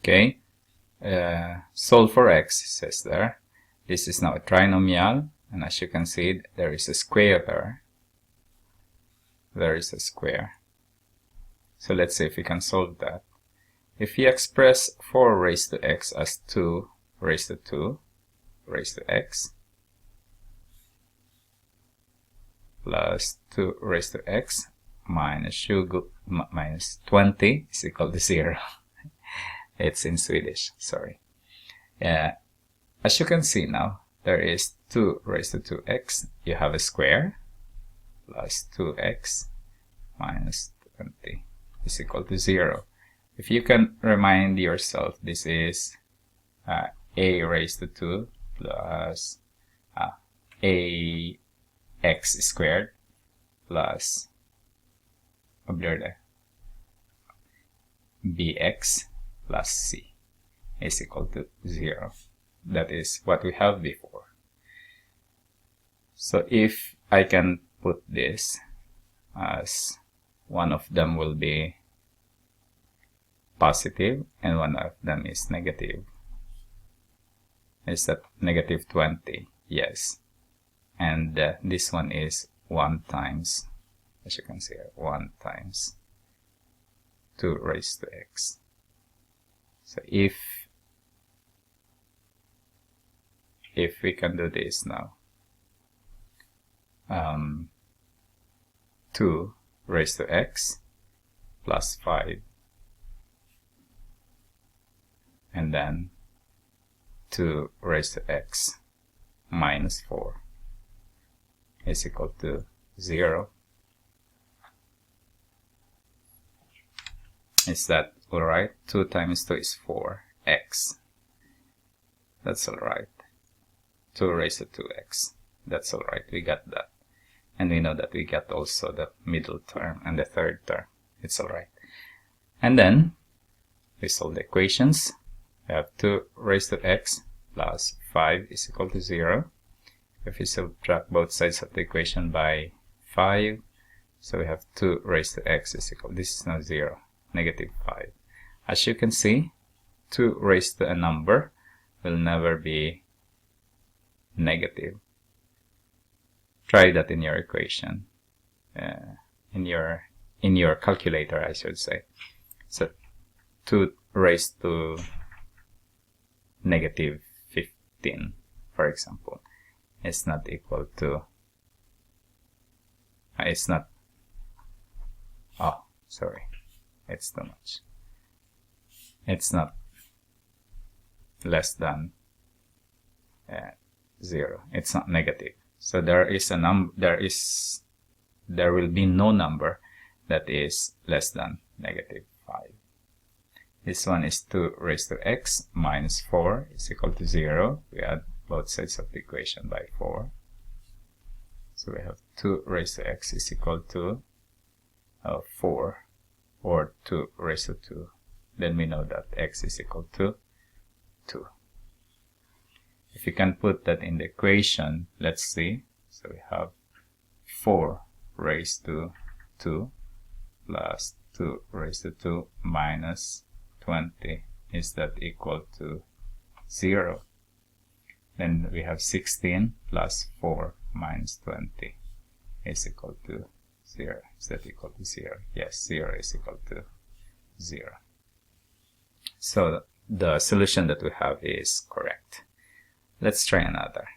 Okay, solve for x, it says there. This is now a trinomial, and as you can see, there is a square there. There is a square. So let's see if we can solve that. If you express 4 raised to x as 2 raised to 2 raised to x plus 2 raised to x minus 20 is equal to 0. It's in Swedish, sorry. As you can see now, there is 2 raised to 2x. You have a square plus 2x minus 20 is equal to 0. If you can remind yourself, this is a raised to 2 plus ax squared plus bx plus c is equal to 0. That is what we have before. So if I can put this as one of them will be positive and one of them is negative. Is that negative 20? Yes. And this one is 1 times, as you can see, 1 times 2 raised to x. So if we can do this now, 2 raised to x plus 5, and then 2 raised to x minus 4 is equal to 0. Is that alright? 2 times 2 is 4x. That's alright. 2 raised to 2x. That's alright. We got that. And we know that we got also the middle term and the third term. It's alright. And then we solve the equations. We have 2 raised to x plus 5 is equal to 0. If we subtract both sides of the equation by 5, so we have 2 raised to x is equal, this is now 0, negative 5. As you can see, 2 raised to a number will never be negative. Try that in your equation, in your calculator, I should say. So 2 raised to negative 15, for example, is not equal to, it's not, oh, sorry, it's too much. It's not less than 0. It's not negative. So there is a there will be no number that is less than negative 5. This one is 2 raised to x minus 4 is equal to 0. We add both sides of the equation by 4. So we have 2 raised to x is equal to 4, or 2 raised to 2. Then we know that x is equal to 2. If you can put that in the equation, let's see. So we have 4 raised to 2 plus 2 raised to 2 minus 20. Is that equal to 0? Then we have 16 plus 4 minus 20 is equal to 0. Is that equal to 0? Yes, 0 is equal to 0. So the solution that we have is correct. Let's try another.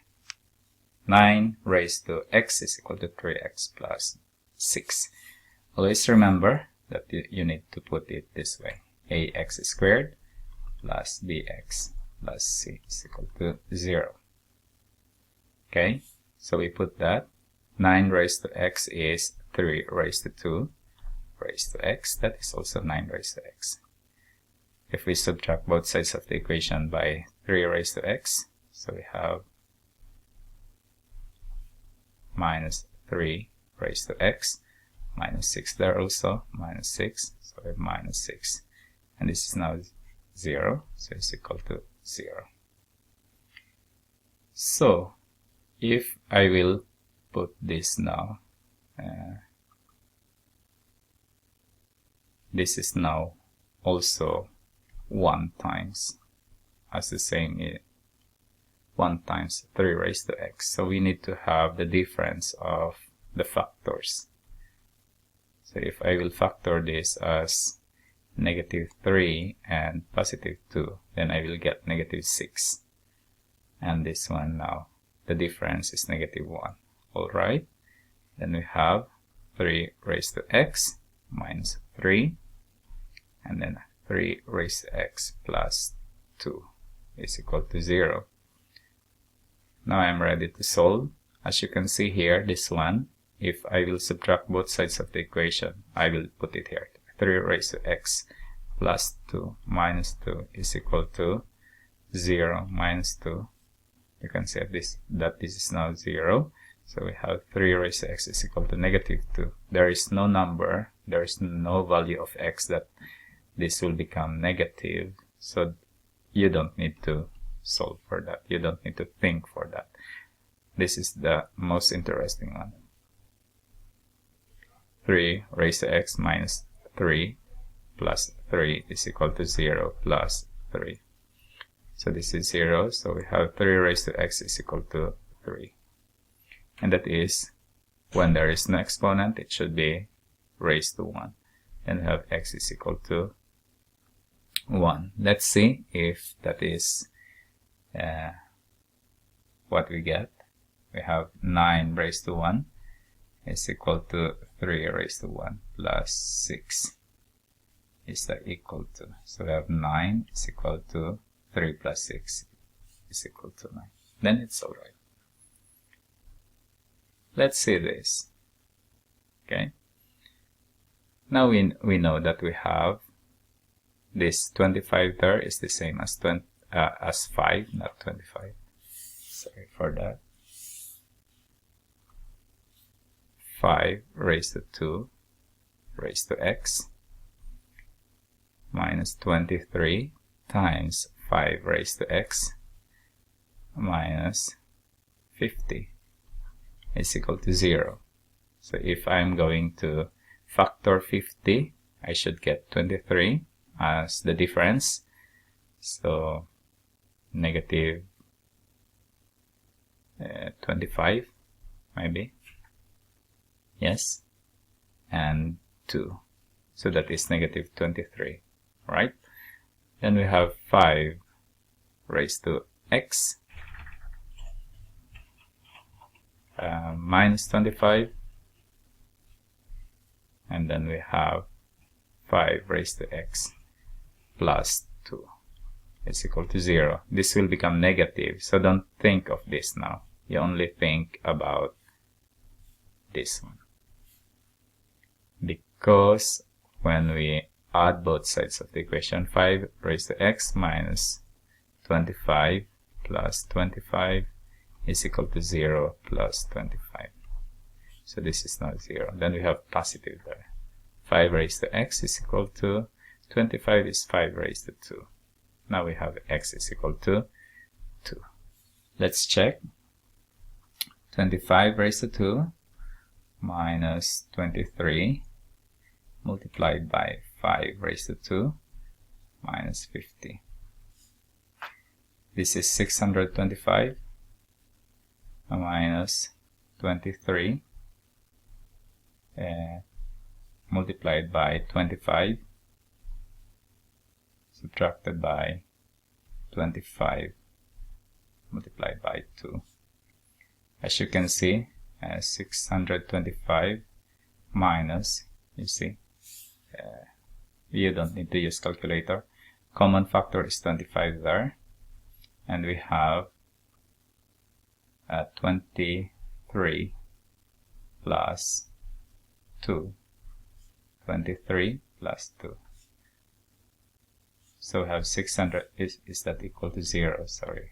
9 raised to x is equal to 3x plus 6. Always remember that you need to put it this way. Ax squared plus bx plus c is equal to 0. Okay, so we put that. 9 raised to x is 3 raised to 2 raised to x. That is also 9 raised to x. If we subtract both sides of the equation by 3 raised to x, so we have minus 3 raised to x, minus 6 there also, minus 6, so we have minus 6. And this is now 0, so it's equal to 0. So, if I will put this now, this is now also 1 times, as the same is 1 times 3 raised to x. So we need to have the difference of the factors. So if I will factor this as -3 and +2, then I will get -6. And this one now, the difference is -1. Alright, then we have 3 raised to x minus 3, and then 3 raised to x plus 2 is equal to 0. Now I'm ready to solve. As you can see here, this one, if I will subtract both sides of the equation, I will put it here. 3 raised to x plus 2 minus 2 is equal to 0 minus 2. You can see that this is now 0. So we have 3 raised to x is equal to -2. There is no number, there is no value of x that this will become negative. So you don't need to solve for that. You don't need to think for that. This is the most interesting one. 3 raised to x minus 3 plus 3 is equal to 0 plus 3. So this is 0. So we have 3 raised to x is equal to 3. And that is, when there is no exponent, it should be raised to 1. And we have x is equal to 1. Let's see if that is what we get. We have 9 raised to 1 is equal to 3 raised to 1 plus 6 is that equal to. So we have 9 is equal to 3 plus 6 is equal to 9. Then it's alright. Let's see this. Okay. Now we know that we have this 25 there is the same as 5, not 25. Sorry for that. 5 raised to 2 raised to x minus 23 times 5 raised to x minus 50 is equal to 0. So if I'm going to factor 50, I should get 23 as the difference. So negative 25 maybe. Yes. And 2. So that is negative 23. Right? Then we have 5 raised to x minus 25, and then we have 5 raised to x plus 2 is equal to 0. This will become negative, so don't think of this now. You only think about this one. Because when we add both sides of the equation, 5 raised to x minus 25 plus 25 is equal to 0 plus 25. So this is not 0. Then we have positive there. 5 raised to x is equal to 25 is 5 raised to 2. Now we have x is equal to 2. Let's check. 25 raised to 2 minus 23 multiplied by 5 raised to 2 minus 50. This is 625 minus 23 multiplied by 25 subtracted by 25 multiplied by 2. As you can see, 625 minus, you see, you don't need to use calculator. Common factor is 25 there, and we have 23 plus 2. 23 plus 2. So we have 600. Is that equal to 0? Sorry.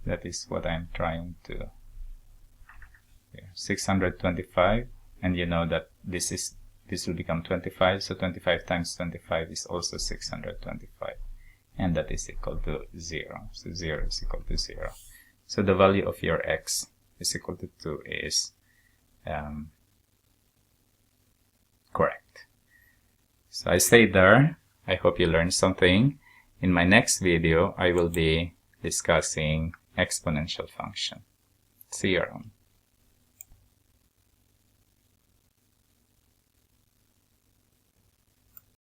That is what I'm trying to. 625, and you know that this will become 25. So 25 times 25 is also 625, and that is equal to 0. So 0 is equal to 0. So the value of your x is equal to 2 is correct. So I stay there. I hope you learned something. In my next video, I will be discussing exponential function. See you around.